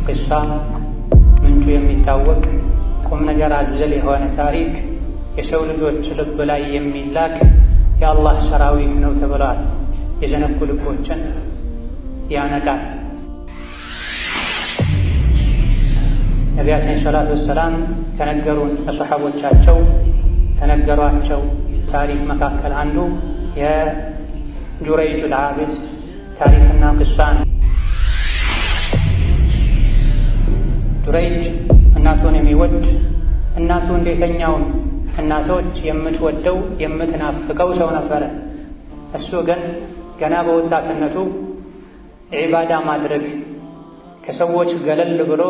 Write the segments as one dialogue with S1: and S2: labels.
S1: ቅሳ ምንጩ የሚታወቅ ቁም ነገር አዘል የሆነ ታሪክ የሰው ልጆች ልብ ላይ የሚላክ የአላህ ሰራዊት ነው ተብሏል። የዘነጉ ልቦችን ያነቃል። ነቢያችን ሰላቱ ወሰላም ከነገሩን ለሰሐቦቻቸው ከነገሯቸው ታሪክ መካከል አንዱ የጁረይጁል ዓቢድ ታሪክና ቅሳ ነው። ጁረይጅ እናቱን የሚወድ እናቱ እንደተኛውን እናቶች የምትወደው የምትናፍቀው ሰው ነበረ። እሱ ግን ገና በወጣትነቱ ዒባዳ ማድረግ ከሰዎች ገለል ብሎ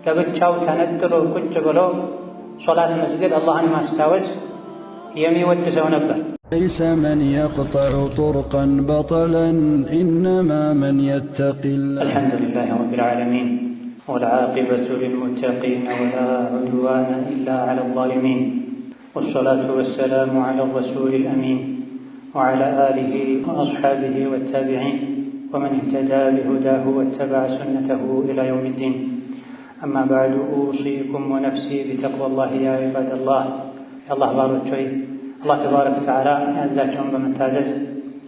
S1: ለብቻው ተነጥሎ ቁጭ ብሎ ሶላት መስገድ አላህን ማስታወስ የሚወድ ሰው ነበር።
S2: ليس من يقطع طرقا بطلا إنما من يتقي الله.
S1: الحمد لله رب العالمين والعاقبة للمتقين ولا عدوان إلا على الظالمين والصلاة والسلام على الرسول الأمين وعلى آله وأصحابه والتابعين ومن اهتدى بهداه واتبع سنته إلى يوم الدين. أما بعد أوصيكم ونفسي بتقوى الله يا عباد الله. يا الله بارك فيك. الله تبارك وتعالى ያዛቸውን በመታዘዝ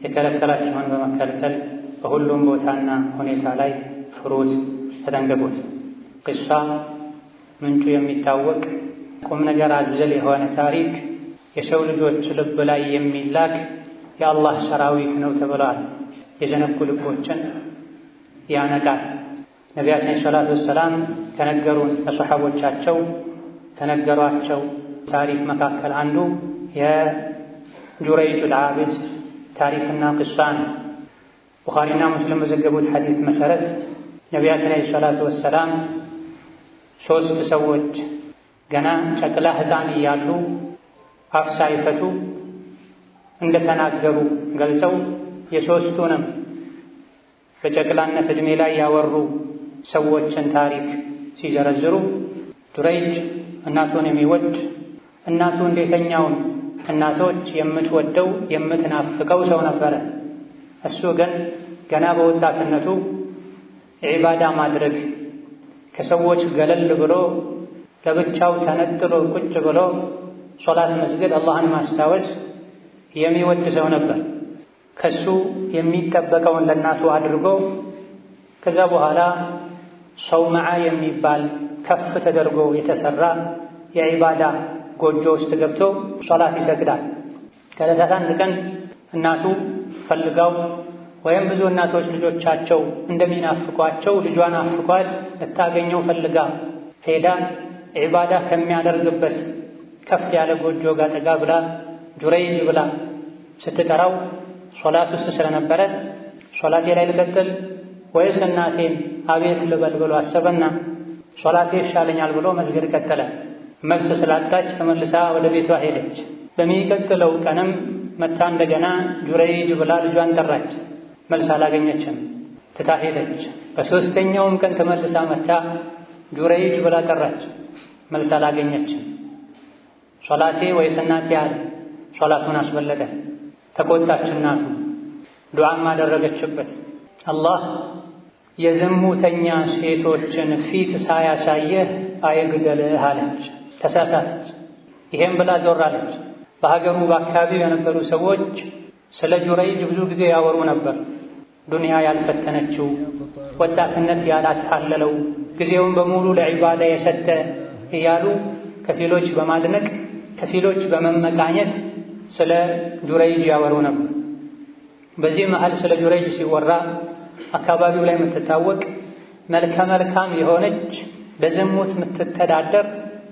S1: የከለከላቸውን በመከልከል በሁሉም ቦታና ሁኔታ ላይ ፍሩት፣ ተጠንቀቁት። ቅሳ ምንጩ የሚታወቅ ቁም ነገር አዘል የሆነ ታሪክ የሰው ልጆች ልብ ላይ የሚላክ የአላህ ሰራዊት ነው ተብሏል። የዘነጉ ልቦችን ያነቃል። ነቢያችን ሰላቱ ወሰላም ከነገሩን ለሰሐቦቻቸው ከነገሯቸው ታሪክ መካከል አንዱ የጁረይጁል ዓቢድ ታሪክና ቅሳ ነው። ቡኻሪና ሙስሊም በዘገቡት ሐዲስ መሰረት ነቢያችን ሰላቱ ወሰላም ሦስት ሰዎች ገና ጨቅላ ሕፃን እያሉ አፍ ሳይፈቱ እንደተናገሩ ገልጸው የሦስቱንም በጨቅላነት ዕድሜ ላይ ያወሩ ሰዎችን ታሪክ ሲዘረዝሩ ጁረይጅ እናቱን የሚወድ እናቱ እንደተኛውን እናቶች የምትወደው የምትናፍቀው ሰው ነበረ። እሱ ግን ገና በወጣትነቱ ዒባዳ ማድረግ ከሰዎች ገለል ብሎ ለብቻው ተነጥሎ ቁጭ ብሎ ሶላት መስገድ አላህን ማስታወስ የሚወድ ሰው ነበር። ከሱ የሚጠበቀውን ለእናቱ አድርጎ ከዛ በኋላ ሰውመዓ የሚባል ከፍ ተደርጎ የተሰራ የዒባዳ ጎጆ ውስጥ ገብቶ ሶላት ይሰግዳል። ከዕለታት አንድ ቀን እናቱ ፈልጋው ወይም ብዙ እናቶች ልጆቻቸው እንደሚናፍቋቸው ልጇን አፍቋት ልታገኘው ፈልጋ ሄዳ ዒባዳ ከሚያደርግበት ከፍ ያለ ጎጆ ጋር ጠጋ ብላ ጁረይጅ ብላ ስትጠራው ሶላት ውስጥ ስለነበረ ሶላቴ ላይ ልቀጥል ወይስ እናቴን አቤት ልበል ብሎ አሰበና ሶላቴ ይሻለኛል ብሎ መስገድ ቀጠለ። መልስ ስላጣች ተመልሳ ወደ ቤቷ ሄደች። በሚቀጥለው ቀንም መታ እንደገና ጁረይጅ ብላ ልጇን ጠራች። መልስ አላገኘችም፣ ትታ ሄደች። በሦስተኛውም ቀን ተመልሳ መታ ጁረይጅ ብላ ጠራች። መልስ አላገኘችም። ሶላቴ ወይስ እናቴ አለ። ሶላቱን አስበለጠ። ተቆጣች እናቱ። ዱዓም አደረገችበት። አላህ የዝሙተኛ ሴቶችን ፊት ሳያሳየህ አይግደልህ አለች። ተሳሳተች። ይሄም ብላ ዞራለች። በሀገሩ በአካባቢው የነበሩ ሰዎች ስለ ጁረይጅ ብዙ ጊዜ ያወሩ ነበር። ዱንያ ያልፈተነችው፣ ወጣትነት ያላታለለው፣ ጊዜውን በሙሉ ለዒባዳ የሰጠ እያሉ ከፊሎች በማድነቅ ከፊሎች በመመቃኘት ስለ ጁረይጅ ያወሩ ነበር። በዚህ መሃል ስለ ጁረይጅ ሲወራ አካባቢው ላይ የምትታወቅ መልከ መልካም የሆነች በዝሙት የምትተዳደር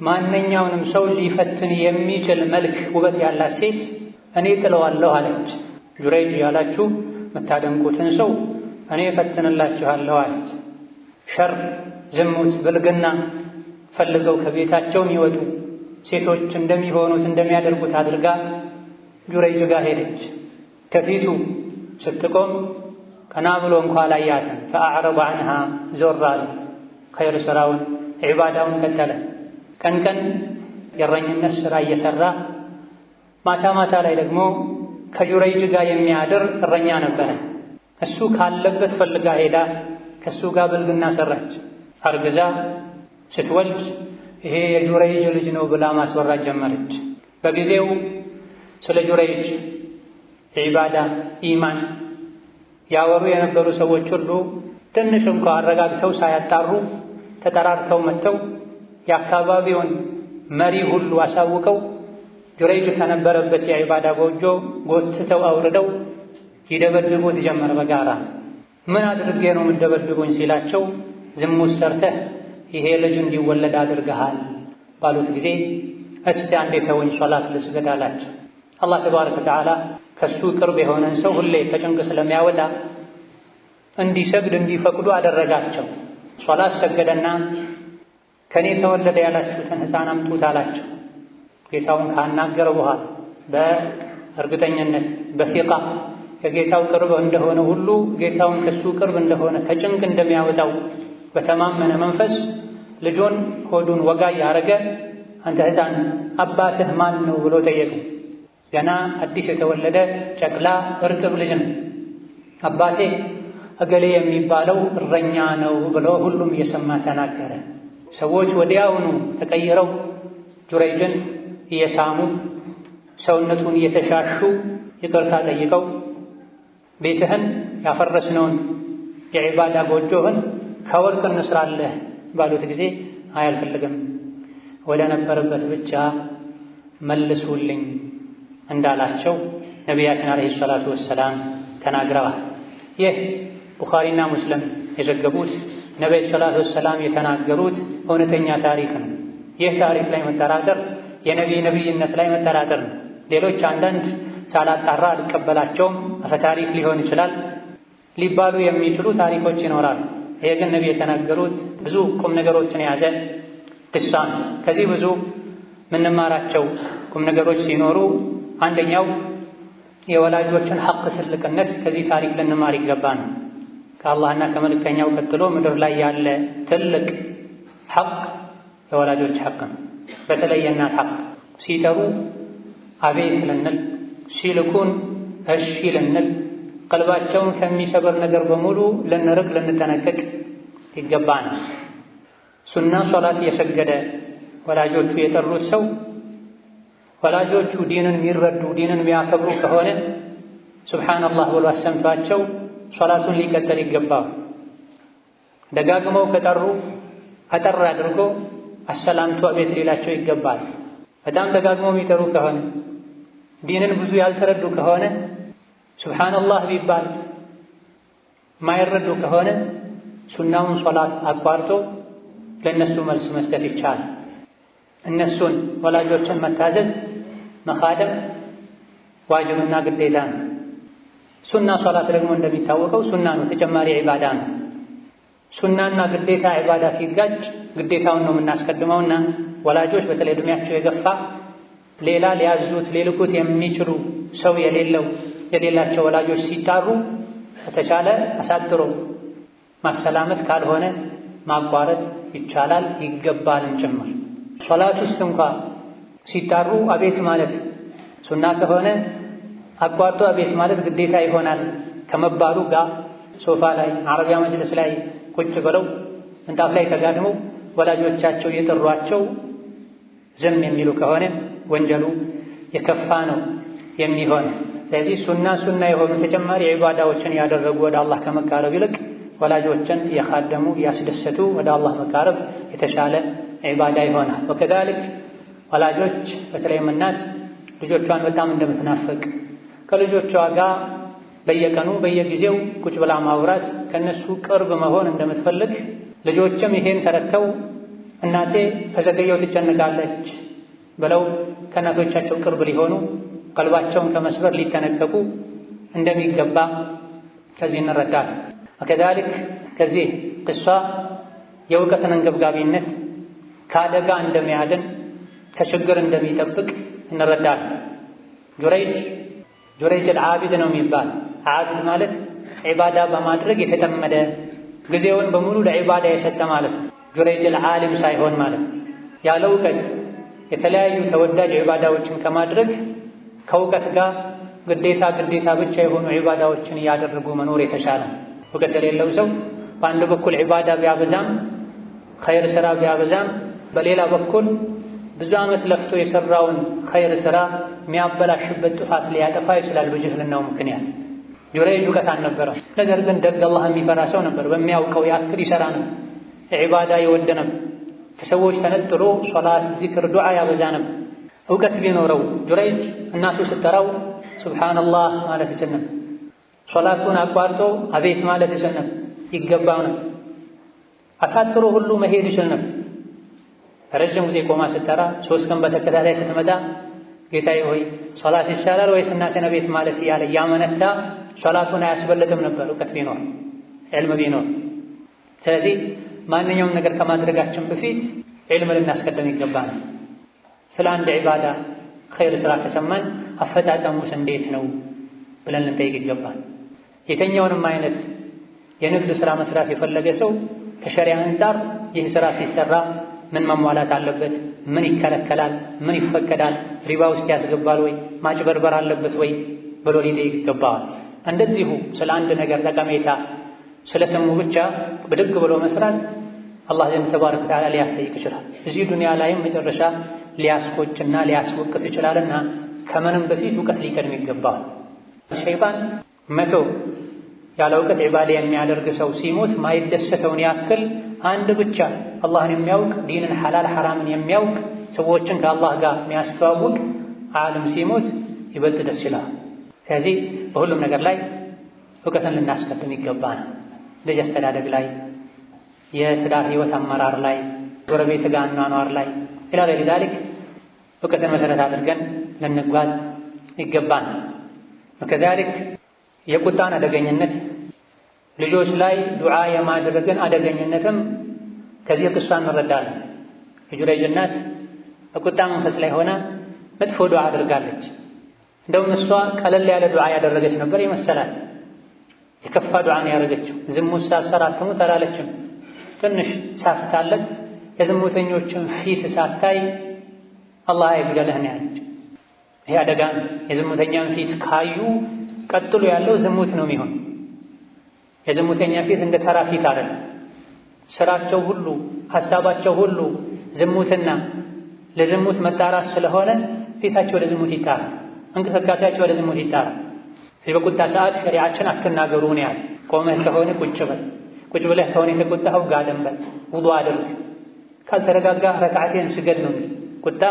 S1: ማንኛውንም ሰው ሊፈትን የሚችል መልክ ውበት ያላት ሴት እኔ ጥለዋለሁ አለች። ጁረይጅ ያላችሁ የምታደንቁትን ሰው እኔ እፈትንላችኋለሁ አለች። ሸር፣ ዝሙት፣ ብልግና ፈልገው ከቤታቸው የሚወጡ ሴቶች እንደሚሆኑት እንደሚያደርጉት አድርጋ ጁረይጅ ጋር ሄደች። ከፊቱ ስትቆም ቀና ብሎ እንኳ ላያትም። ፈአዕረض ዐንሃ ዞር አለ። ኸይር ስራውን ዒባዳውን ቀጠለ። ቀን ቀን የእረኝነት ሥራ እየሠራ ማታ ማታ ላይ ደግሞ ከጁረይጅ ጋር የሚያድር እረኛ ነበረ። እሱ ካለበት ፈልጋ ሄዳ ከእሱ ጋር ብልግና ሠራች። አርግዛ ስትወልድ ይሄ የጁረይጅ ልጅ ነው ብላ ማስወራት ጀመረች። በጊዜው ስለ ጁረይጅ ዒባዳ ኢማን ያወሩ የነበሩ ሰዎች ሁሉ ትንሽ እንኳ አረጋግተው ሳያጣሩ ተጠራርተው መጥተው የአካባቢውን መሪ ሁሉ አሳውቀው ጁረይጅ ከነበረበት የዒባዳ ጎጆ ጎትተው አውርደው ይደበድቡት ጀመር በጋራ። ምን አድርጌ ነው የምደበድቡኝ ሲላቸው ዝሙት ሰርተህ ይሄ ልጅ እንዲወለድ አድርገሃል ባሉት ጊዜ እስቲ አንዴ ተወኝ ሶላት ልስገድ አላቸው። አላህ ተባረከ ወተዓላ ከሱ ቅርብ የሆነን ሰው ሁሌ ከጭንቅ ስለሚያወጣ እንዲሰግድ እንዲፈቅዱ አደረጋቸው። ሶላት ሰገደና ከኔ ተወለደ ያላችሁትን ሕፃን አምጡት አላቸው። ጌታውን ካናገረ በኋላ በእርግጠኝነት በፊቃ ከጌታው ቅርብ እንደሆነ ሁሉ ጌታውን ከሱ ቅርብ እንደሆነ ከጭንቅ እንደሚያወጣው በተማመነ መንፈስ ልጁን ሆዱን ወጋ ያረገ አንተ ሕፃን አባትህ ማን ነው ብሎ ጠየቁ። ገና አዲስ የተወለደ ጨቅላ እርጥብ ልጅ ነው። አባቴ እገሌ የሚባለው እረኛ ነው ብሎ ሁሉም እየሰማ ተናገረ። ሰዎች ወዲያውኑ ተቀይረው ጁረይጅን እየሳሙ ሰውነቱን እየተሻሹ ይቅርታ ጠይቀው ቤትህን ያፈረስነውን የዒባዳ ጎጆህን ከወርቅ እንስራለህ ባሉት ጊዜ አያልፈልግም ወደ ነበረበት ብቻ መልሱልኝ እንዳላቸው ነቢያችን ዓለይሂ ሰላቱ ወሰላም ተናግረዋል። ይህ ቡኻሪና ሙስሊም የዘገቡት ነቢዩ ሰለላሁ ዐለይሂ ወሰለም የተናገሩት እውነተኛ ታሪክ ነው። ይህ ታሪክ ላይ መጠራጠር የነቢይነት ላይ መጠራጠር ነው። ሌሎች አንዳንድ ሳላጣራ አልቀበላቸውም አፈታሪክ ሊሆን ይችላል ሊባሉ የሚችሉ ታሪኮች ይኖራሉ። ይሄ ግን ነቢይ የተናገሩት ብዙ ቁም ነገሮችን የያዘ ቅሳ ነው። ከዚህ ብዙ ምንማራቸው ቁም ነገሮች ሲኖሩ አንደኛው የወላጆችን ሐቅ ትልቅነት ከዚህ ታሪክ ልንማር ይገባል። ከአላህና ከመልእክተኛው ቀጥሎ ምድር ላይ ያለ ትልቅ ሐቅ የወላጆች ሐቅ ነው። በተለይ የእናት ሐቅ ሲጠሩ አቤት ልንል፣ ሲልኩን እሺ ልንል፣ ቀልባቸውን ከሚሰበር ነገር በሙሉ ልንርቅ ልንጠነቀቅ ይገባናል። ሱና ሶላት እየሰገደ ወላጆቹ የጠሩት ሰው ወላጆቹ ዲንን የሚረዱ ዲንን የሚያከብሩ ከሆነ ሱብሓነላህ ብሎ አሰምቷቸው ሶላቱን ሊቀጥል ይገባል። ደጋግመው ከጠሩ አጠር አድርጎ አሰላምቱ አቤት ሊላቸው ይገባል። በጣም ደጋግመው የሚጠሩ ከሆነ ዲንን ብዙ ያልተረዱ ከሆነ ሱብሓነላህ ቢባል ማይረዱ ከሆነ ሱናውን ሶላት አቋርጦ ለነሱ መልስ መስጠት ይቻላል። እነሱን ወላጆችን መታዘዝ መኻደም ዋጅብና ግዴታ ነው። ሱና ሶላት ደግሞ እንደሚታወቀው ሱና ነው፣ ተጨማሪ ዒባዳ ነው። ሱናና ግዴታ ዒባዳ ሲጋጭ ግዴታውን ነው የምናስቀድመውና ወላጆች በተለይ ዕድሜያቸው የገፋ ሌላ ሊያዙት ሊልኩት የሚችሉ ሰው የሌላቸው ወላጆች ሲጣሩ ከተቻለ አሳጥሮ ማሰላመት ካልሆነ ማቋረጥ ይቻላል ይገባልም ጭምር። ሶላት ውስጥ እንኳ ሲጣሩ አቤት ማለት ሱና ከሆነ አቋርጦ አቤት ማለት ግዴታ ይሆናል ከመባሉ ጋር ሶፋ ላይ አረቢያ መጅልስ ላይ ቁጭ ብለው ምንጣፍ ላይ ተጋድመው ወላጆቻቸው የጠሯቸው ዝም የሚሉ ከሆነ ወንጀሉ የከፋ ነው የሚሆን። ስለዚህ ሱና የሆኑ ተጨማሪ ዒባዳዎችን ያደረጉ ወደ አላህ ከመቃረብ ይልቅ ወላጆችን እያኻደሙ እያስደሰቱ ወደ አላህ መቃረብ የተሻለ ዒባዳ ይሆናል። ወከዛሊክ ወላጆች በተለይም እናት ልጆቿን በጣም እንደምትናፍቅ ከልጆቿ ጋር በየቀኑ በየጊዜው ቁጭ ብላ ማውራት ከነሱ ቅርብ መሆን እንደምትፈልግ ልጆችም ይሄን ተረድተው እናቴ ከዘገየው ትጨነቃለች ብለው ከእናቶቻቸው ቅርብ ሊሆኑ ቀልባቸውን ከመስበር ሊጠነቀቁ እንደሚገባ ከዚህ እንረዳለን። ወከዛሊክ ከዚህ ቅሷ የእውቀትን አንገብጋቢነት ከአደጋ እንደሚያድን ከችግር እንደሚጠብቅ እንረዳለን። ጁረይጅ አልዓቢድ ነው የሚባል። ዓቢድ ማለት ዒባዳ በማድረግ የተጠመደ ጊዜውን በሙሉ ለዒባዳ የሰጠ ማለት ነው። ጁረይጅ አልዓሊም ሳይሆን ማለት ነው። ያለ እውቀት የተለያዩ ተወዳጅ ዒባዳዎችን ከማድረግ ከእውቀት ጋር ግዴታ ብቻ የሆኑ ዒባዳዎችን እያደረጉ መኖር የተሻለ። እውቀት የሌለው ሰው በአንድ በኩል ዒባዳ ቢያበዛም ኸይር ስራ ቢያበዛም በሌላ በኩል ብዙ ዓመት ለፍቶ የሰራውን ኸይር ስራ የሚያበላሽበት ጥፋት ሊያጠፋ ይችላል በጅህልናው ምክንያት። ጁረይጅ እውቀት አልነበረም፣ ነገር ግን ደግ አላህ የሚፈራ ሰው ነበር። በሚያውቀው ያክል ይሰራ ነበር። ዒባዳ የወደ ነበር። ከሰዎች ተነጥሎ ሶላት፣ ዚክር፣ ዱዓ ያበዛ ነበር። እውቀት ቢኖረው ጁረይጅ እናቱ ስትጠራው ሱብሓነላህ ማለት ይችል ነበር። ሶላቱን አቋርጦ አቤት ማለት ይችል ነበር፣ ይገባው ነበር። አሳጥሮ ሁሉ መሄድ ይችል ነበር። ረጅም ጊዜ ቆማ ስትጠራ 3 ቀን በተከታታይ ስትመጣ ጌታዬ ሆይ ሶላት ይሻላል ወይስ እናቴን አቤት ማለት እያለ ያመነታ ሶላቱን አያስበልጥም ነበር እውቀት ቢኖር ዕልም ቢኖር። ስለዚህ ማንኛውም ነገር ከማድረጋችን በፊት ዕልም ልናስቀድም ይገባናል። ስለ አንድ ዒባዳ ኸይር ስራ ከሰማን አፈጻጸሙስ እንዴት ነው ብለን ልንጠይቅ ይገባል። የተኛውንም አይነት የንግድ ስራ መስራት የፈለገ ሰው ከሸሪዓ አንፃር ይህ ስራ ሲሰራ ምን መሟላት አለበት፣ ምን ይከለከላል፣ ምን ይፈቀዳል፣ ሪባ ውስጥ ያስገባል ወይ፣ ማጭበርበር አለበት ወይ ብሎ ሊጠይቅ ይገባዋል። እንደዚሁ ስለ አንድ ነገር ጠቀሜታ ስለሰሙ ብቻ ብድግ ብሎ መስራት አላህ ዘንድ ተባረከ ወተዓላ ሊያስጠይቅ ይችላል። እዚህ ዱንያ ላይም መጨረሻ ሊያስቆጭና ሊያስወቅስ ይችላልና ከምንም በፊት እውቀት ሊቀድም ይገባዋል። ሸይጣን መቶ ያለ እውቀት ዒባዳ የሚያደርግ ሰው ሲሞት ማይደሰተውን ያክል አንድ ብቻ አላህን የሚያውቅ ዲንን ሐላል ሐራምን የሚያውቅ ሰዎችን ከአላህ ጋር የሚያስተዋውቅ ዓለም ሲሞት ይበልጥ ደስ ይላል። ስለዚህ በሁሉም ነገር ላይ እውቀትን ልናስቀድም ይገባናል። ልጅ አስተዳደግ ላይ፣ የትዳር ህይወት አመራር ላይ፣ ጎረቤት ጋር አኗኗር ላይ ኢላ ገይሪ ዛሊክ እውቀትን መሰረት አድርገን ልንጓዝ ይገባናል። ወከዛሊክ የቁጣን አደገኝነት ልጆች ላይ ዱዓ የማድረግን አደገኝነትም ከዚህ ቅሷ እንረዳለን። የጁረይጅ እናት በቁጣ መንፈስ ላይ ሆና መጥፎ ዱዓ አድርጋለች። እንደውም እሷ ቀለል ያለ ዱዓ ያደረገች ነበር የመሰላት። የከፋ ዱዓ ነው ያደረገችው። ዝሙት ሳትሰራ አትሙት አላለችም። ትንሽ ሳስታለት የዝሙተኞችን ፊት ሳታይ አላህ አይግደልህ ነው ያለችው። ይሄ አደጋ ነው። የዝሙተኛን ፊት ካዩ ቀጥሎ ያለው ዝሙት ነው የሚሆን። የዝሙተኛ ፊት እንደ ተራ ፊት አይደለም። ስራቸው ሁሉ ሐሳባቸው ሁሉ ዝሙትና ለዝሙት መጣራት ስለሆነ ፊታቸው ወደ ዝሙት ይጣራል፣ እንቅስቃሴያቸው ወደ ዝሙት ይጣራል። ስለዚህ በቁጣ ሰዓት ሸሪዓችን አትናገሩ ነው ያለ። ቆመህ ከሆነ ቁጭ በል፣ ቁጭ ብለህ ከሆነ የተቆጣኸው ጋደም በል፣ ውዱእ አድርግ፣ ካልተረጋጋ ረክዓቴን ስገድ ነው። ቁጣ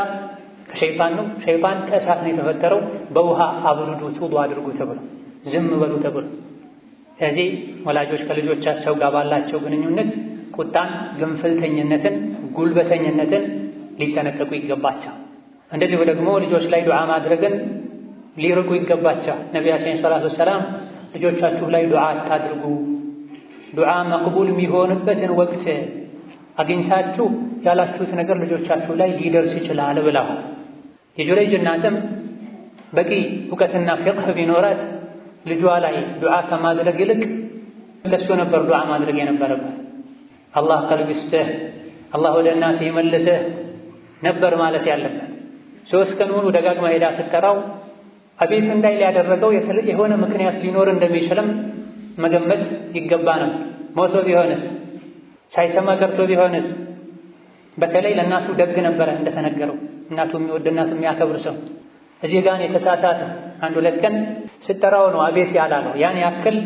S1: ከሸይጣን ነው። ሸይጣን ከእሳት ነው የተፈጠረው። በውሃ አብርዱት፣ ውዱእ አድርጉ ተብሎ ዝም በሉ ተብሎ። ስለዚህ ወላጆች ከልጆቻቸው ጋር ባላቸው ግንኙነት ቁጣን፣ ግንፍልተኝነትን፣ ጉልበተኝነትን ሊጠነቀቁ ይገባቸው። እንደዚሁ ደግሞ ልጆች ላይ ዱዓ ማድረግን ሊርቁ ይገባቸው። ነቢያችን ሰለላሁ ዐለይሂ ወሰለም ልጆቻችሁ ላይ ዱዓ አታድርጉ፣ ዱዓ መቅቡል የሚሆንበትን ወቅት አግኝታችሁ ያላችሁት ነገር ልጆቻችሁ ላይ ሊደርስ ይችላል ብለዋል። የጁረይጅ እናትም በቂ እውቀትና ፊቅህ ቢኖራት ልጇ ላይ ዱዓ ከማድረግ ይልቅ ለሱ ነበር ዱዓ ማድረግ የነበረበት። አላህ ቀልብ ይስጥህ፣ አላህ ወደ እናትህ ይመልስህ ነበር ማለት ያለበት። 3 ቀን ሙሉ ደጋግማ ሄዳ ስትጠራው አቤት እንዳይል ያደረገው የሆነ ምክንያት ሊኖር እንደሚችልም መገመት ይገባ ነበር። ሞቶ ቢሆንስ፣ ሳይሰማ ቀርቶ ቢሆንስ። በተለይ ለእናቱ ደግ ነበረ እንደተነገረው፣ እናቱ የሚወድ እናቱ የሚያከብር ሰው። እዚህ ጋር የተሳሳተ 1-2 ቀን ስትጠራው ነው አቤት ያላለው። ያን ያክል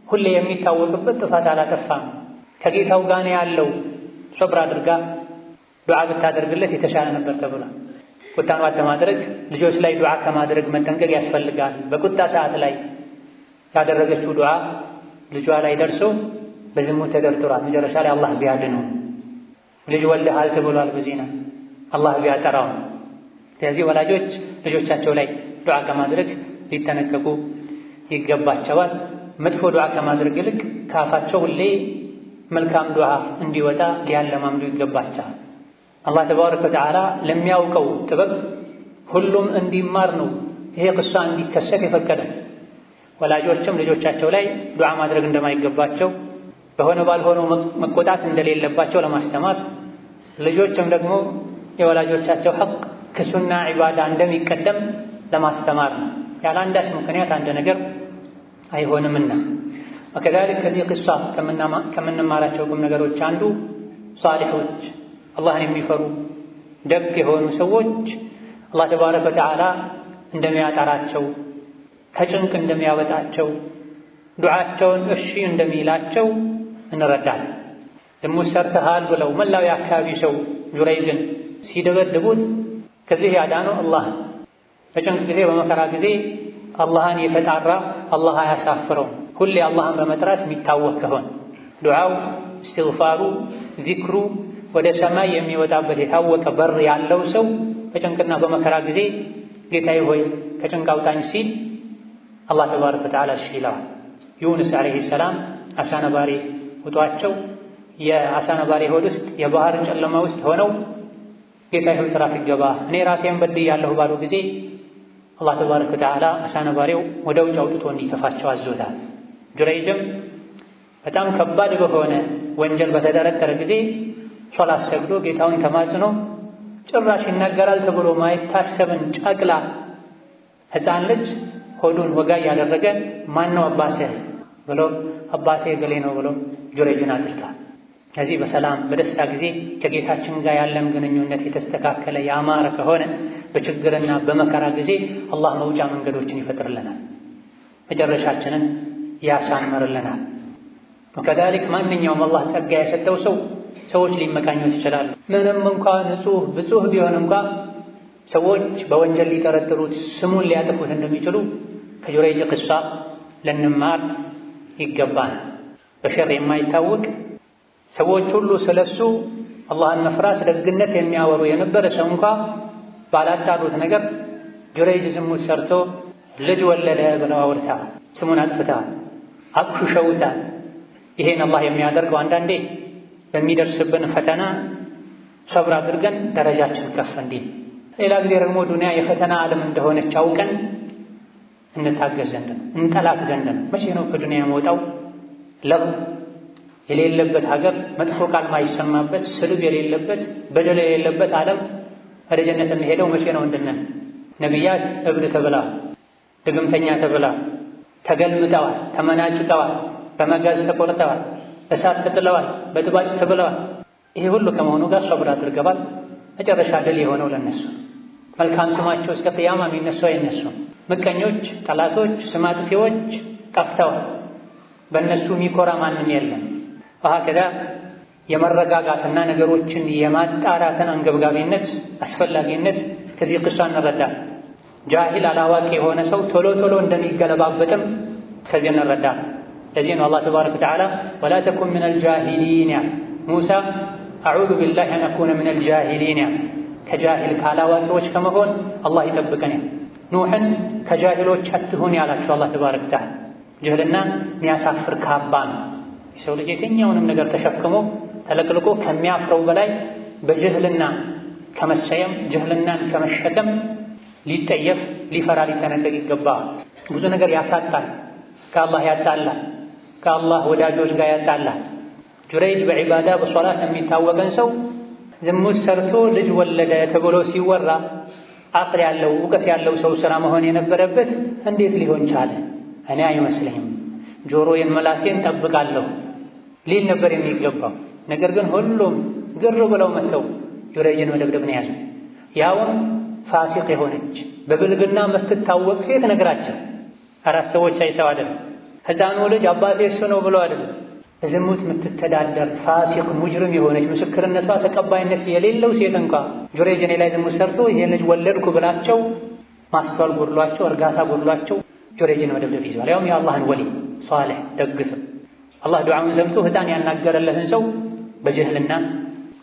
S1: ሁሌ የሚታወቅበት ጥፋት አላጠፋም። ከጌታው ጋር ያለው ሶብር አድርጋ ዱዓ ብታደርግለት የተሻለ ነበር ተብሏል። ቁጣን ዋጥ ማድረግ ልጆች ላይ ዱዓ ከማድረግ መጠንቀቅ ያስፈልጋል። በቁጣ ሰዓት ላይ ያደረገችው ዱዓ ልጇ ላይ ደርሶ በዝሙት ተደርድሯል። መጨረሻ ላይ አላህ ቢያድነው ልጅ ወልደሃል ተብሏል በዚና አላህ ቢያጠራው። ስለዚህ ወላጆች ልጆቻቸው ላይ ዱዓ ከማድረግ ሊጠነቀቁ ይገባቸዋል። መጥፎ ዱዓ ከማድረግ ይልቅ ካፋቸው ሁሌ መልካም ዱዓ እንዲወጣ ሊያለማምዱ ይገባቸዋል። አላህ ተባረከ ወተዓላ ለሚያውቀው ጥበብ ሁሉም እንዲማር ነው ይሄ ቅሷ እንዲከሰት የፈቀደ። ወላጆችም ልጆቻቸው ላይ ዱዓ ማድረግ እንደማይገባቸው፣ በሆነ ባልሆነው መቆጣት እንደሌለባቸው ለማስተማር፣ ልጆችም ደግሞ የወላጆቻቸው ሐቅ ከሱና ዒባዳ እንደሚቀደም ለማስተማር ነው። ያለ አንዳች ምክንያት አንድ ነገር አይሆንምና። ወከዛሊክ ከዚህ ቅሷ ከምንማራቸው ቁም ነገሮች አንዱ ሷሊሖች አላህን የሚፈሩ ደግ የሆኑ ሰዎች አላህ ተባረከ ወተዓላ እንደሚያጠራቸው ከጭንቅ እንደሚያወጣቸው ዱዓቸውን እሺ እንደሚላቸው እንረዳለን። ዝሙት ሰርተሃል ብለው መላው የአካባቢ ሰው ጁረይጅን ሲደበድቡት ከዚህ ያዳነው አላህ። በጭንቅ ጊዜ በመከራ ጊዜ አላህን የተጣራ አላህ አያሳፍረው። ሁሌ አላህን በመጥራት የሚታወቅ ከሆነ ዱዓው፣ እስትግፋሩ፣ ዚክሩ ወደ ሰማይ የሚወጣበት የታወቀ በር ያለው ሰው በጭንቅና በመከራ ጊዜ ጌታዬ ሆይ ከጭንቅ አውጣኝ ሲል አላህ ተባረከ ወተዓላ እሺ ይለዋል። ዩኑስ ዓለይሂ ሰላም አሳ ነባሪ ውጧቸው የአሳ ነባሪ ሆድ ውስጥ የባህር ጨለማ ውስጥ ሆነው ጌታዬ ሆይ ትራፊክ ገባ እኔ ራሴን በድያለሁ ባሉ ጊዜ አላህ ተባረከ ወተዓላ አሳ ነባሪው ወደ ውጭ አውጥቶ እንዲተፋቸው አዞታል። ጁረይጅም በጣም ከባድ በሆነ ወንጀል በተጠረጠረ ጊዜ ሶላት ሰግዶ ጌታውን ተማጽኖ ጭራሽ ይናገራል ተብሎ ማይታሰብን ጨቅላ ሕፃን ልጅ ሆዱን ወጋ ያደረገ ማነው አባትህ ብሎ አባቴ ገሌ ነው ብሎ ጁረይጅን አጥርቷል። ከዚህ በሰላም በደስታ ጊዜ ከጌታችን ጋር ያለን ግንኙነት የተስተካከለ ያማረ ከሆነ በችግርና በመከራ ጊዜ አላህ መውጫ መንገዶችን ይፈጥርልናል፣ መጨረሻችንን ያሳምርልናል። ወከዛሊክ ማንኛውም አላህ ጸጋ የሰጠው ሰው ሰዎች ሊመካኙት ይችላሉ። ምንም እንኳን ንጹህ ብጹህ ቢሆን እንኳን ሰዎች በወንጀል ሊጠረጥሩት ስሙን ሊያጠፉት እንደሚችሉ ከጁረይጅ ቅሷ ልንማር ይገባል። በሸር የማይታወቅ ሰዎች ሁሉ ስለሱ አላህን መፍራት ደግነት የሚያወሩ የነበረ ሰው እንኳ ባላጣሩት ነገር ጁረይጅ ዝሙት ሰርቶ ልጅ ወለደ ብለው አውርተዋል። ስሙን አጥፍተዋል፣ አቁሽሸውታል። ይሄን አላህ የሚያደርገው አንዳንዴ በሚደርስብን ፈተና ሰብር አድርገን ደረጃችን ከፍ እንዲል፣ ሌላ ጊዜ ደግሞ ዱንያ የፈተና ዓለም እንደሆነች አውቀን እንታገዝ ዘንድ ነው፣ እንጠላት ዘንድ ነው። መቼ ነው ከዱንያ የመውጣው? ለብ የሌለበት ሀገር፣ መጥፎ ቃል ማይሰማበት፣ ስድብ የሌለበት፣ በደል የሌለበት ዓለም ወደ ጀነት የሚሄደው መቼ ነው እንድንል። ነቢያት እብድ ተብለዋል፣ ድግምተኛ ተብለዋል፣ ተገልምጠዋል፣ ተመናጭቀዋል፣ በመጋዝ ተቆርጠዋል፣ እሳት ተጥለዋል፣ በጥባጭ ተብለዋል። ይሄ ሁሉ ከመሆኑ ጋር ሰብር አድርገዋል። መጨረሻ ድል የሆነው ለነሱ መልካም ስማቸው እስከ ቅያማ የሚነሱ አይነሱም። ምቀኞች፣ ጠላቶች፣ ስም አጥፊዎች ጠፍተዋል። በእነሱ የሚኮራ ማንም የለም። ወሀከዛ የመረጋጋትና ነገሮችን የማጣራትን አንገብጋቢነት አስፈላጊነት ከዚህ ቅሷ እንረዳል። ጃሂል አላዋቂ የሆነ ሰው ቶሎ ቶሎ እንደሚገለባበጥም ከዚህ እንረዳል። ለዚህ ነው አላህ ተባረከ ወተዓላ ወላ ተኩን ሚነል ጃሂሊን ያ ሙሳ አዑዙ ቢላሂ አን አኩነ ሚነል ጃሂሊን ያ ከጃሂል ካላዋቂዎች ከመሆን አላህ ይጠብቀን። ኑሕን ከጃሂሎች አትሁን ያላቸው አላህ ተባረከ ወተዓላ ጅህልና የሚያሳፍር ካባ ነው። የሰው ልጅ የትኛውንም ነገር ተሸክሞ ተለቅልቆ ከሚያፍረው በላይ በጅህልና ከመሰየም ጅህልናን ከመሸከም ሊጠየፍ ሊፈራ ሊጠነቀቅ ይገባል። ብዙ ነገር ያሳጣል፣ ከአላህ ያጣላል፣ ከአላህ ወዳጆች ጋር ያጣላል። ጁረይጅ በዒባዳ በሶላት የሚታወቀን ሰው ዝሙት ሰርቶ ልጅ ወለደ ተብሎ ሲወራ አቅል ያለው እውቀት ያለው ሰው ስራ መሆን የነበረበት እንዴት ሊሆን ቻለ? እኔ አይመስለኝም፣ ጆሮዬን መላሴን ጠብቃለሁ ሊል ነበር የሚገባው። ነገር ግን ሁሉም ግር ብለው መጥተው ጁረይጅን መደብደብ ነው ያዙት። ያውም ፋሲቅ የሆነች በብልግና የምትታወቅ ሴት ነግራቸው አራት ሰዎች አይተው አይደለም። ሕፃኑ ልጅ አባቴ እሱ ነው ብለው አይደለም። በዝሙት የምትተዳደር ፋሲቅ ሙጅሪም የሆነች ምስክርነቷ ተቀባይነት የሌለው ሴት እንኳ ጁረይጅ እኔ ላይ ዝሙት ሰርቶ ይሄን ልጅ ወለድኩ ብላቸው ማስተዋል ጎድሏቸው፣ እርጋታ ጎድሏቸው ጁረይጅን መደብደብ ይዟል። ያውም የአላህን ወሊ ሷሊህ ደግ ሰው አላህ ዱዓውን ሰምቶ ሕፃን ያናገረለትን ሰው በጅህልና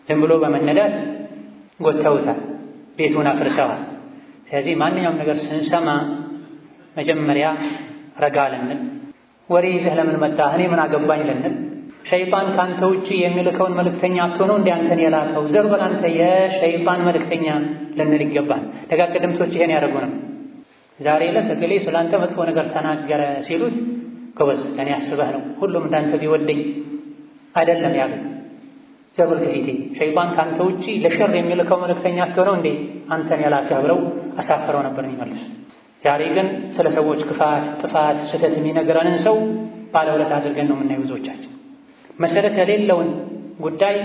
S1: ዝም ብሎ በመነዳት ጎተውታል፣ ቤቱን አፍርሰዋል። ስለዚህ ማንኛውም ነገር ስንሰማ መጀመሪያ ረጋ ልንል፣ ወሬ ይዘህ ለምን መጣህ እኔ ምን አገባኝ ልንል፣ ሸይጣን ካንተ ውጪ የሚልከውን መልእክተኛ አትሆነው እንደ አንተን የላከው ዘር በል አንተ የሸይጣን መልእክተኛ ልንል ይገባል። ደጋግ ቀደምቶች ይሄን ያደርጉ ነው። ዛሬ ዕለት እገሌ ስላንተ መጥፎ ነገር ተናገረ ሲሉት ጎበዝ ለእኔ አስበህ ነው ሁሉም እንዳንተ ቢወደኝ አይደለም ያሉት። ዘብል ከፊቴ ሸይጣን ካንተ ውጪ ለሸር የሚልከው መልእክተኛ አትሆነው እንዴ አንተን የላከህ ብለው አሳፍረው ነበር የሚመልሱ። ዛሬ ግን ስለ ሰዎች ክፋት፣ ጥፋት፣ ስህተት የሚነግረንን ሰው ባለውለታ አድርገን ነው የምናየው ብዙዎቻችን። መሰረት የሌለውን ጉዳይ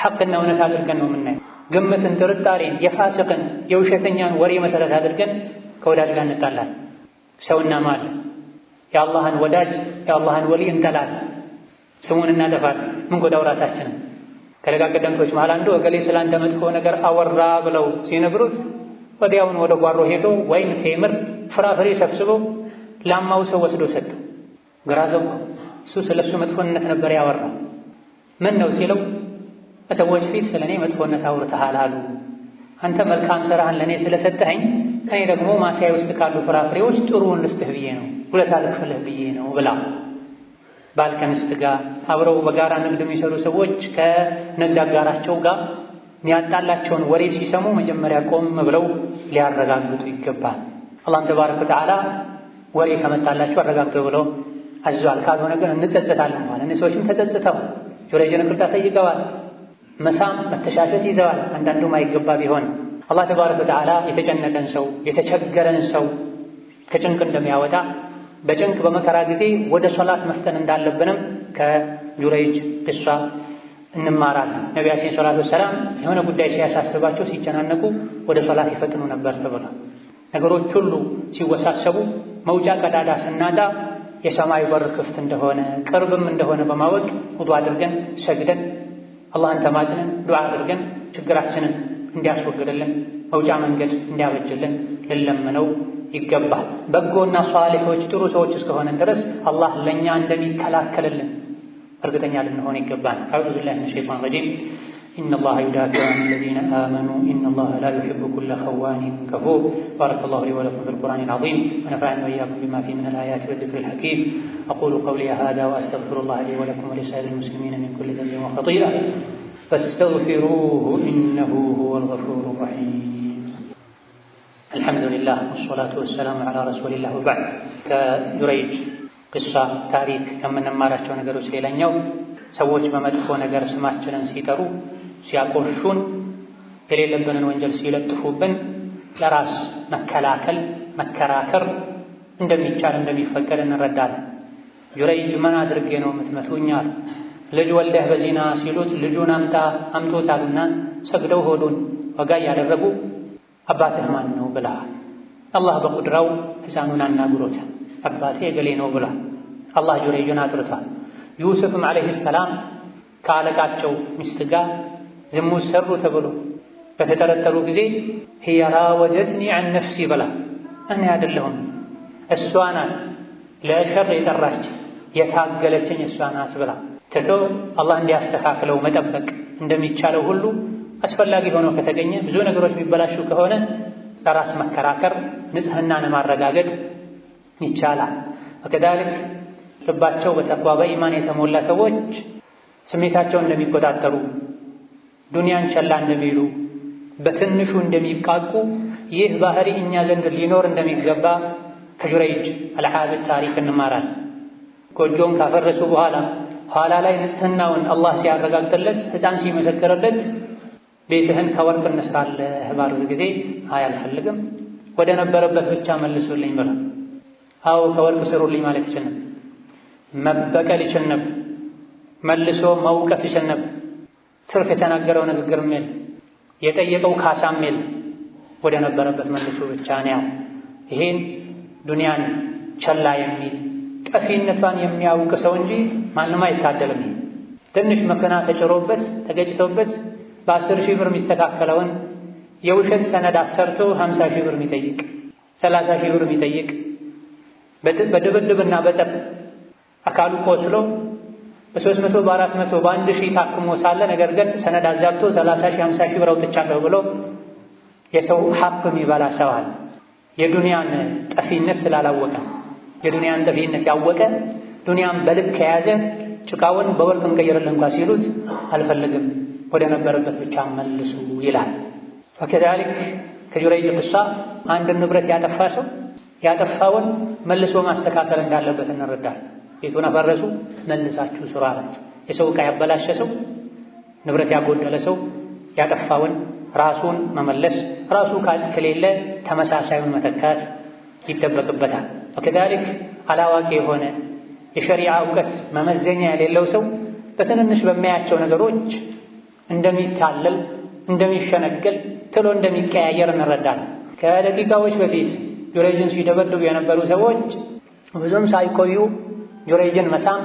S1: ሐቅና እውነት አድርገን ነው የምናየው። ግምትን፣ ጥርጣሬን፣ የፋስቅን የውሸተኛን ወሬ መሰረት አድርገን ከወዳጅ ጋር እንጣላለን። ሰውና ማል የአላህን ወዳጅ የአላህን ወሊ እንጠላለን። ስሙን እናጠፋለን። ምን ጎዳው ራሳችንን። ከደጋ ቀደምቶች መሃል አንዱ እገሌ ስላንተ መጥፎ ነገር አወራ ብለው ሲነግሩት ወዲያውን ወደ ጓሮ ሄዶ ወይን፣ ቴምር፣ ፍራፍሬ ሰብስቦ ላማው ሰው ወስዶ ሰጠው። ግራ ገባው። እሱ ስለሱ መጥፎነት ነበር ያወራው። ምን ነው ሲለው በሰዎች ፊት ስለኔ መጥፎነት አውርተሃል አሉ። አንተ መልካም ሥራህን ለኔ ስለሰጠኸኝ እኔ ደግሞ ማሳያ ውስጥ ካሉ ፍራፍሬዎች ጥሩውን ልስጥህ ብዬ ነው፣ ውለታ ልክፍልህ ብዬ ነው ብላ። ባል ከሚስት ጋር አብረው በጋራ ንግድ የሚሰሩ ሰዎች ከንግድ አጋራቸው ጋር የሚያጣላቸውን ወሬ ሲሰሙ መጀመሪያ ቆም ብለው ሊያረጋግጡ ይገባል። አላህም ተባረከ ወተዓላ ወሬ ከመጣላቸው አረጋግጡ ብለው አዟል። ካልሆነ ግን እንጸጸታለን ማለት ነው። ሰዎችም ተጸጽተው ጆሮዬን ቅርታ ጠይቀዋል። መሳም መተሻሸት ይዘዋል። አንዳንዱም አይገባ ቢሆን አላህ ተባረከ ወተዓላ የተጨነቀን ሰው የተቸገረን ሰው ከጭንቅ እንደሚያወጣ በጭንቅ በመከራ ጊዜ ወደ ሶላት መፍጠን እንዳለብንም ከጁረይጅ ቅሷ እንማራለን። ነቢያችን ሰለላሁ ዐለይሂ ወሰለም የሆነ ጉዳይ ሲያሳስባቸው ሲጨናነቁ ወደ ሶላት ይፈጥኑ ነበር ተብሏል። ነገሮች ሁሉ ሲወሳሰቡ መውጫ ቀዳዳ ስናጣ የሰማይ በር ክፍት እንደሆነ ቅርብም እንደሆነ በማወቅ ውዱእ አድርገን ሰግደን አላህን ተማጽነን ዱዓ አድርገን ችግራችንን እንዲያስወግድልን መውጫ መንገድ እንዲያበጅልን ልንለምነው ይገባል። በጎና ሷሊሖች ጥሩ ሰዎች እስከሆነን ድረስ አላህ ለእኛ እንደሚከላከልልን እርግጠኛ ልንሆን ይገባል። አዑዙ ቢላሂ ሚነ ሸይጣኒ ረጂም ኢነላሀ ዩዳፊዑ ዐኒ ለዚነ አመኑ ኢነላሀ ላ ዩሒቡ ኩለ ኸዋኒን ከፉር ባረከላሁ ሊ ወለኩም ፊል ቁርአኒል ዐዚም ወነፈዐኒ ወኢያኩም ቢማ ፊሂ ሚነል አያቲ ወዚክሪል ሐኪም አቁሉ ቀውሊ ሃዛ ወአስተግፊሩላሀ ሊ ወለኩም ወሊሳኢሪል ሙስሊሚነ ሚን ኩሊ ዘንቢን ወኸጢአ ፈስተግፊሩሁ ኢነሁ ሁወል ገፉሩር ረሒም። አልሐምዱሊላህ ወሰላቱ ወሰላሙ ዐላ ረሱሊላህ ወበዕድ። ከጁረይጅ ቅሷ ታሪክ ከምንማራቸው ነገሮች ሌላኛው ሰዎች በመጥፎ ነገር ስማችንን ሲጠሩ ሲያቆሹን የሌለብንን ወንጀል ሲለጥፉብን ለራስ መከላከል መከራከር እንደሚቻል እንደሚፈቀድ እንረዳለን። ጁረይጅ ምን አድርጌ ነው የምትመቱኝ አሉ። ልጅ ወልደህ በዚና ሲሉት ልጁን አምጦታሉና ሰግደው ሆዱን ወጋ እያደረጉ አባትህ ማን ነው ብለሃል። አላህ በቁድራው ሕፃኑን አናግሮታል። አባቴ እገሌ ነው ብሏል። አላህ ጁረይጅን አጥርቷል። ዩሱፍም ዓለይሂ ሰላም ከአለቃቸው ሚስት ጋር ዝሙት ሰሩ ተብሎ በተጠረጠሩ ጊዜ ሂየ ራወደትኒ ዐን ነፍሲ ብላ እኔ አይደለሁም እሷ ናት ለሸር የጠራች የታገለችኝ እሷ ናት ብላ ትቶ አላህ እንዲያስተካክለው መጠበቅ እንደሚቻለው ሁሉ አስፈላጊ ሆኖ ከተገኘ ብዙ ነገሮች የሚበላሹ ከሆነ ለራስ መከራከር ንጽህናን ማረጋገጥ ይቻላል። ወከዛሊክ ልባቸው በተቅዋ በኢማን የተሞላ ሰዎች ስሜታቸውን እንደሚቆጣጠሩ ዱንያን ቸላ እንደሚሉ በትንሹ እንደሚቃቁ ይህ ባህሪ እኛ ዘንድ ሊኖር እንደሚገባ ከጁረይጅ አልዓቢድ ታሪክ እንማራለን። ጎጆውን ካፈረሱ በኋላ ኋላ ላይ ንጽህናውን አላህ ሲያረጋግጥለት ሕፃን ሲመሰክርለት ቤትህን ከወርቅ እንስራለህ ባሉት ጊዜ አይ አልፈልግም ወደ ነበረበት ብቻ መልሱልኝ ብላ አው ከወርቅ ስሩልኝ ማለት ይችላል። መበቀል ይችል ነበር። መልሶ መውቀስ ይችል ነበር። ትርፍ የተናገረው ንግግር ምን የጠየቀው ካሳም ምን ወደ ነበረበት መልሶ ብቻ ነው። ይሄን ዱንያን ቸላ የሚል ጠፊነቷን የሚያውቅ ሰው እንጂ ማንም አይታደልም። ትንሽ መከና ተጭሮበት ተገጭቶበት በ10,000 ብር የሚተካከለውን የውሸት ሰነድ አሰርቶ 50,000 ብር የሚጠይቅ 30,000 ብር የሚጠይቅ በድብድብና በጠብ አካሉ ቆስሎ በ300 በ400 በ1,000 ታክሞ ሳለ ነገር ግን ሰነድ አዛብቶ 30,000 50,000 ብር አውጥቻለሁ ብሎ የሰው ሐቅ የሚበላ ሰው አለ። የዱንያን ጠፊነት ስላላወቀ የዱንያን ጠፊነት ያወቀ ዱንያን በልክ ከያዘ ጭቃውን በወርቅ እንቀይርልን እንኳን ሲሉት አልፈልግም ወደ ነበረበት ብቻ መልሱ ይላል። ወከዛሊክ ከጁረይጅ ቅሷ አንድ ንብረት ያጠፋ ሰው ያጠፋውን መልሶ ማስተካከል እንዳለበት እንረዳለን። ቤቱን አፈረሱ መልሳችሁ ስሩ አላቸው። የሰው ዕቃ ያበላሸ ሰው ንብረት ያጎደለ ሰው ያጠፋውን ራሱን መመለስ ራሱ ከሌለ ተመሳሳዩን መተካት ይጠበቅበታል። ወከዛሊክ አላዋቂ የሆነ የሸሪዓ እውቀት መመዘኛ የሌለው ሰው በትንንሽ በሚያያቸው ነገሮች እንደሚታለል እንደሚሸነገል ትሎ እንደሚቀያየር እንረዳለን። ከደቂቃዎች በፊት ጁረይጅን ሲደበድቡ የነበሩ ሰዎች ብዙም ሳይቆዩ ጁረይጅን መሳም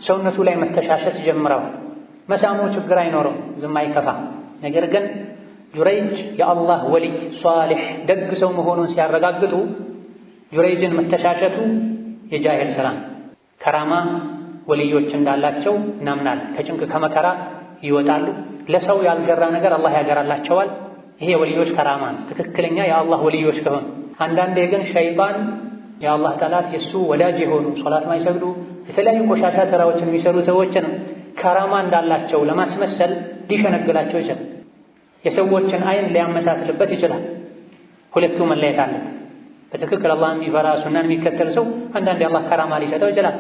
S1: ሰውነቱ ላይ መተሻሸት ጀምረዋል። መሳሙ ችግር አይኖረው፣ ዝም አይከፋ። ነገር ግን ጁረይጅ የአላህ ወልይ ሷሊሕ ደግ ሰው መሆኑን ሲያረጋግጡ ጁረይጅን መተሻሸቱ የጃሂል ሥራ። ከራማ ወልዮች እንዳላቸው እናምናለን። ከጭንቅ ከመከራ ይወጣሉ። ለሰው ያልገራ ነገር አላህ ያገራላቸዋል። ይሄ የወልዮች ከራማ ነው፣ ትክክለኛ የአላህ ወልዮች ከሆኑ። አንዳንዴ ግን ሸይጣን የአላህ ጠላት የእሱ ወዳጅ የሆኑ ሶላት ማይሰግዱ የተለያዩ ቆሻሻ ሥራዎችን የሚሰሩ ሰዎችን ከራማ እንዳላቸው ለማስመሰል ሊሸነግላቸው ይችላል። የሰዎችን አይን ሊያመሳስልበት ይችላል። ሁለቱ መለየት አለ። በትክክል አላህ የሚፈራ ሱናን የሚከተል ሰው አንዳንዴ አላህ ከራማ ሊሰጠው ይችላል።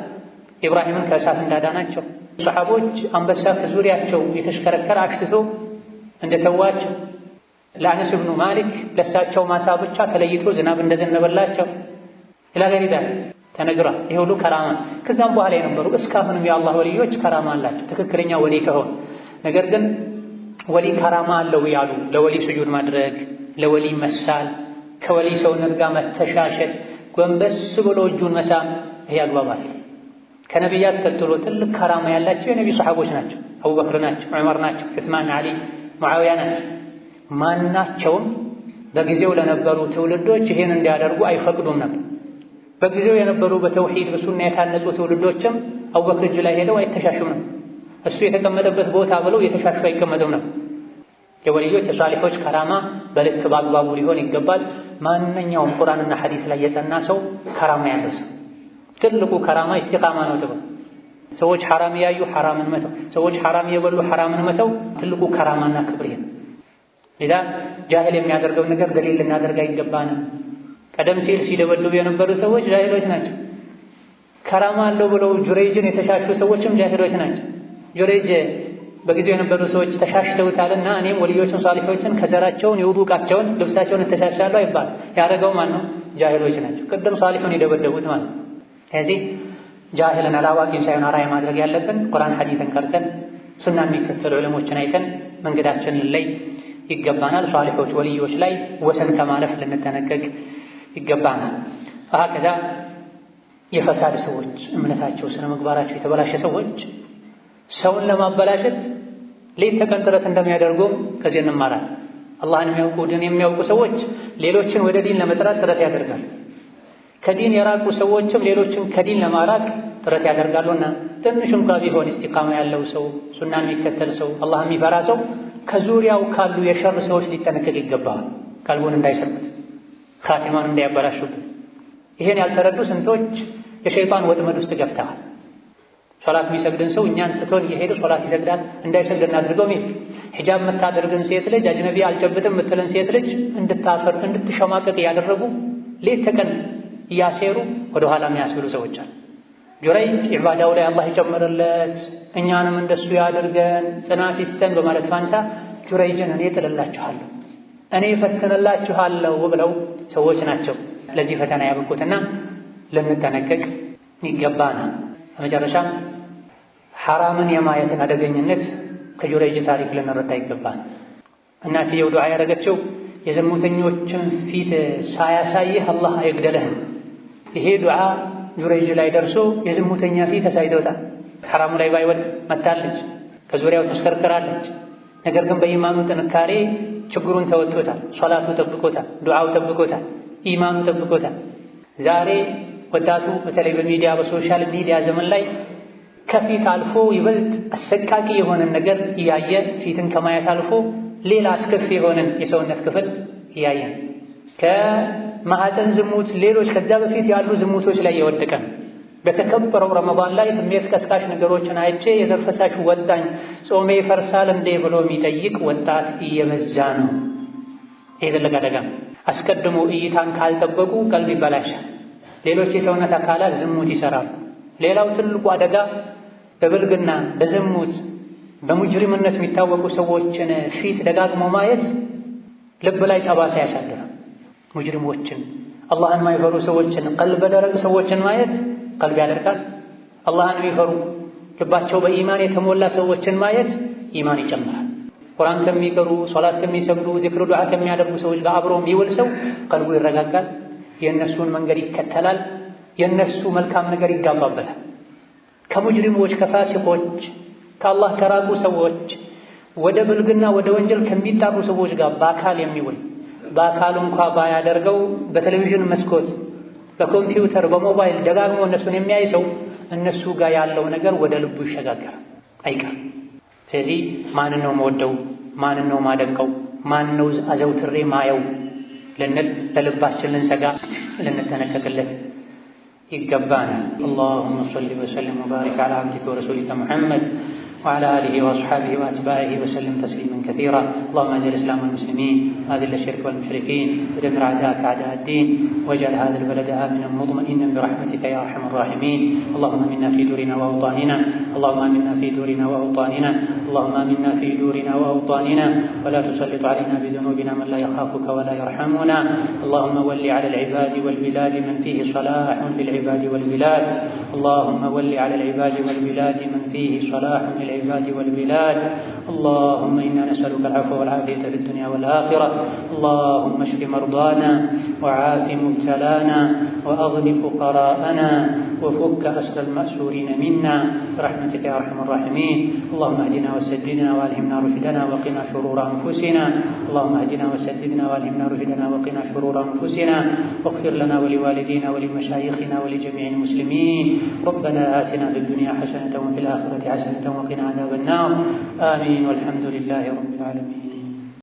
S1: ኢብራሂምን ከእሳት እንዳዳናቸው ሰሓቦች አንበሳ ከዙሪያቸው የተሽከረከረ አሽትቶ እንደተዋቸው፣ ለአነስ ብኑ ማሊክ ለሳቸው ማሳ ብቻ ተለይቶ ዝናብ እንደዘነበላቸው ኢላገሪዳ ተነግሯል። ይሄ ሁሉ ከራማ። ከዛም በኋላ የነበሩ እስካሁንም የአላህ ወልዮች ከራማ አላቸው ትክክለኛ ወሊ ከሆኑ። ነገር ግን ወሊ ከራማ አለው ያሉ ለወሊ ስጁድ ማድረግ፣ ለወሊ መሳል፣ ከወሊ ሰውነት ጋር መተሻሸት፣ ጎንበስ ብሎ እጁን መሳም ይሄ አግባባል። ከነቢያት ቀጥሎ ትልቅ ከራማ ያላቸው የነቢ ሰሓቦች ናቸው። አቡበክር ናቸው፣ ዑመር ናቸው፣ ዑስማን፣ ዓሊ፣ ሙዓዊያ ናቸው። ማናቸውም በጊዜው ለነበሩ ትውልዶች ይሄን እንዲያደርጉ አይፈቅዱም ነበር። በጊዜው የነበሩ በተውሂድ በሱና የታነጹ ትውልዶችም አቡበክር እጅ ላይ ሄደው አይተሻሹም ነው። እሱ የተቀመጠበት ቦታ ብለው የተሻሹ አይቀመጡም ነው። የወልዮች የሷሊሖች ከራማ በልክ በአግባቡ ሊሆን ይገባል። ማንኛውም ቁርአንና ሐዲስ ላይ የጸና ሰው ከራማ ያለው ሰው ትልቁ ከራማ ኢስቲቃማ ነው ተብሎ ሰዎች ሐራም ያዩ ሐራምን መተው፣ ሰዎች ሐራም የበሉ ሐራምን መተው ትልቁ ከራማና ክብር ነው። ሌላ ጃሂል የሚያደርገውን ነገር ደሊል ልናደርግ አይገባንም። ቀደም ሲል ሲደበድቡ የነበሩ ሰዎች ጃሂሎች ናቸው። ከራማ አለው ብለው ጁረይጅን የተሻሹ ሰዎችም ጃሂሎች ናቸው። ጁረይጅ በጊዜው የነበሩ ሰዎች ተሻሽተውታልና እኔም ወልዮችን ሷሊሖችን ከዘራቸውን የውዱቃቸውን ልብሳቸውን ተሻሻለሁ አይባል። ያደረገው ማን ነው? ጃሂሎች ናቸው። ቅድም ሷሊሑን የደበደቡት ማለት ነው። ስለዚህ ጃሂልን አላዋቂን ሳይሆን አራያ ማድረግ ያለብን ቁርአን ሐዲስን ቀርተን ሱናን የሚከተሉ ዑለሞችን አይተን መንገዳችንን ላይ ይገባናል። ሷሊሖች ወልዮች ላይ ወሰን ከማለፍ ልንጠነቀቅ ይገባናል። ከዛ የፈሳድ ሰዎች እምነታቸው ስነ ምግባራቸው የተበላሸ ሰዎች ሰውን ለማበላሸት ሌት ተቀን ጥረት እንደሚያደርጉም ከዚህ እንማራለን። አላህን የሚያውቁ ዲን የሚያውቁ ሰዎች ሌሎችን ወደ ዲን ለመጥራት ጥረት ያደርጋሉ። ከዲን የራቁ ሰዎችም ሌሎችን ከዲን ለማራቅ ጥረት ያደርጋሉና ትንሽ እንኳ ቢሆን ኢስቲቃማ ያለው ሰው ሱናን የሚከተል ሰው አላህ የሚፈራ ሰው ከዙሪያው ካሉ የሸር ሰዎች ሊጠነቀቅ ይገባል። ቀልቡን እንዳይሰርቁት፣ ካቲማን እንዳያበላሹበት። ይሄን ያልተረዱ ስንቶች የሸይጣን ወጥመድ ውስጥ ገብተዋል። ሶላት የሚሰግድን ሰው እኛን ትቶን እየሄደ ሶላት ይሰግዳል እንዳይሰግድ እናድርገው ሚል ሒጃብ የምታደርግን ሴት ልጅ አጅነቢ አልጨብጥም የምትለን ሴት ልጅ እንድታፈር እንድትሸማቀቅ እያደረጉ ሌት ተቀን እያሴሩ ወደ ኋላ የሚያስብሉ ሰዎች አሉ። ጁረይጅ ኢባዳው ላይ አላህ ይጨምርለት እኛንም እንደሱ ያድርገን ጽናት ይስጠን በማለት ፋንታ ጁረይጅን እኔ ጥልላችኋለሁ እኔ ፈተነላችኋለሁ ብለው ሰዎች ናቸው ለዚህ ፈተና ያበቁትና ልንጠነቀቅ ይገባናል። በመጨረሻም ሐራምን የማየትን አደገኝነት ከጁረይጅ ታሪክ ልንረዳ ይገባል። እናትየው ዱዓ ያደረገችው የዝሙተኞችን ፊት ሳያሳይህ አላህ አይግደልህ። ይሄ ዱዓ ጁረይጅ ላይ ደርሶ የዝሙተኛ ፊት አሳይቶታል። ሐራሙ ላይ ባይወድ መታለች፣ ከዙሪያው ተሽከርክራለች። ነገር ግን በኢማኑ ጥንካሬ ችግሩን ተወጥቶታል። ሶላቱ ጠብቆታል፣ ዱዓው ጠብቆታል፣ ኢማኑ ጠብቆታል። ዛሬ ወጣቱ በተለይ በሚዲያ በሶሻል ሚዲያ ዘመን ላይ ከፊት አልፎ ይበልጥ አሰቃቂ የሆነን ነገር እያየ ፊትን ከማየት አልፎ ሌላ አስከፊ የሆነን የሰውነት ክፍል እያየን ከማህፀን ዝሙት ሌሎች ከዛ በፊት ያሉ ዝሙቶች ላይ የወደቀ በተከበረው ረመዳን ላይ ስሜት ቀስቃሽ ነገሮችን አይቼ የዘር ፈሳሽ ወጣኝ ጾሜ ይፈርሳል እንዴ ብሎ የሚጠይቅ ወጣት እየበዛ ነው። ይሄ ትልቅ አደጋ። አስቀድሞ እይታን ካልጠበቁ ቀልብ ይበላሻል። ሌሎች የሰውነት አካላት ዝሙት ይሰራሉ። ሌላው ትልቁ አደጋ በብልግና በዝሙት በሙጅሪምነት የሚታወቁ ሰዎችን ፊት ደጋግሞ ማየት ልብ ላይ ጠባሳ ያሳድራል። ሙጅሪሞችን አላህን የማይፈሩ ሰዎችን ቀልበ ደረቅ ሰዎችን ማየት ቀልብ ያደርጋል። አላህን የሚፈሩ ልባቸው በኢማን የተሞላ ሰዎችን ማየት ኢማን ይጨምራል። ቁርአን ከሚቀሩ ሶላት ከሚሰግዱ ዚክር ዱዓ ከሚያደርጉ ሰዎች ጋር አብሮ የሚውል ሰው ቀልቡ ይረጋጋል፣ የእነሱን መንገድ ይከተላል፣ የእነሱ መልካም ነገር ይጋባበታል። ከሙጅሪሞች ከፋሲቆች ከአላህ ከራቁ ሰዎች ወደ ብልግና ወደ ወንጀል ከሚጣሩ ሰዎች ጋር በአካል የሚውል በአካሉ እንኳ ባያደርገው በቴሌቪዥን መስኮት በኮምፒውተር በሞባይል ደጋግሞ እነሱን የሚያይ ሰው እነሱ ጋር ያለው ነገር ወደ ልቡ ይሸጋገራል አይቀርም። ስለዚህ ማንን ነው መወደው፣ ማንን ነው ማደንቀው፣ ማንን ነው አዘውትሬ ማየው ልንል ለልባችን ልንሰጋ ልንጠነቀቅለት ይገባናል። اللهم صل وسلم وبارك على عبدك ورسولك محمد وعلى آله وأصحابه وأتباعه وسلم تسليما كثيرا. اللهم أعز الإسلام والمسلمين وأذل الشرك والمشركين ودمر أعداءك أعداء الدين واجعل هذا البلد آمنا مطمئنا برحمتك يا أرحم الراحمين. اللهم آمنا في دورنا وأوطاننا، اللهم آمنا في دورنا وأوطاننا، اللهم آمنا في دورنا وأوطاننا ولا تسلط علينا بذنوبنا من لا يخافك ولا يرحمنا. اللهم ول على العباد والبلاد من فيه صلاح للعباد والبلاد، اللهم ول على العباد والبلاد من فيه صلاح للعباد والبلاد. اللهم إنا نسألك العفو والعافية في الدنيا والآخرة. اللهم اشف مرضانا وعاف مبتلانا وأغن فقراءنا وفك أسر المأسورين منا برحمتك يا أرحم الراحمين. اللهم اهدنا وسددنا وألهمنا رشدنا وقنا شرور أنفسنا. اللهم اهدنا وسددنا وألهمنا رشدنا وقنا شرور أنفسنا، واغفر لنا ولوالدينا ولمشايخنا ولجميع المسلمين. ربنا آتنا في الدنيا حسنة وفي الآخرة حسنة وقنا عذاب النار. آمين والحمد لله رب العالمين.